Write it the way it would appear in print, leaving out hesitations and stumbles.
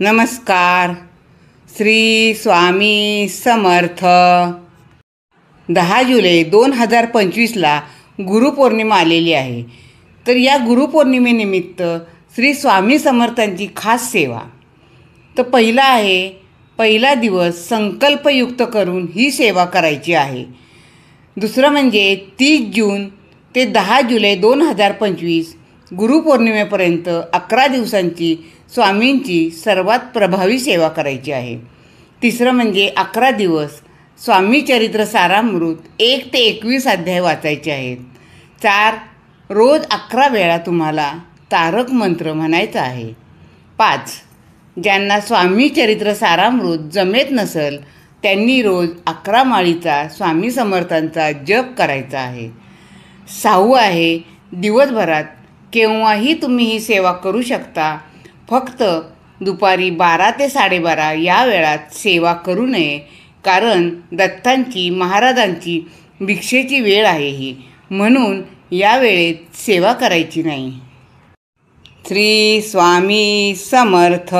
नमस्कार. श्री स्वामी समर्थ. 10 जुलै 2025ला गुरुपौर्णिमा आलेली आहे. तर या गुरुपौर्णिमेनिमित्त श्री स्वामी समर्थांची खास सेवा. तर पहिला दिवस संकल्पयुक्त करून ही सेवा करायची आहे. दुसरं म्हणजे 30 जून ते 10 जुलै 2025 गुरुपौर्णिमेपर्यंत 11 दिवसांची स्वामींची सर्वात प्रभावी सेवा करायची आहे. तिसरं म्हणजे 11 दिवस स्वामी चरित्र सारामृत 1 ते 21 अध्याय वाचायचे आहेत. 4 रोज 11 वेळा तुम्हाला तारक मंत्र म्हणायचा आहे. 5 ज्यांना स्वामी चरित्र सारामृत जमेत नसेल त्यांनी रोज 11 माळीचा स्वामी समर्थांचा जप करायचा आहे. 6 आहे दिवसभरात केव्हाही तुम्ही ही सेवा करू शकता. फक्त दुपारी 12 ते 12:30 या वेळात सेवा करू नये, कारण दत्तांची महाराजांची भिक्षेची वेळ आहे ही, म्हणून या वेळेत सेवा करायची नाही. श्री स्वामी समर्थ.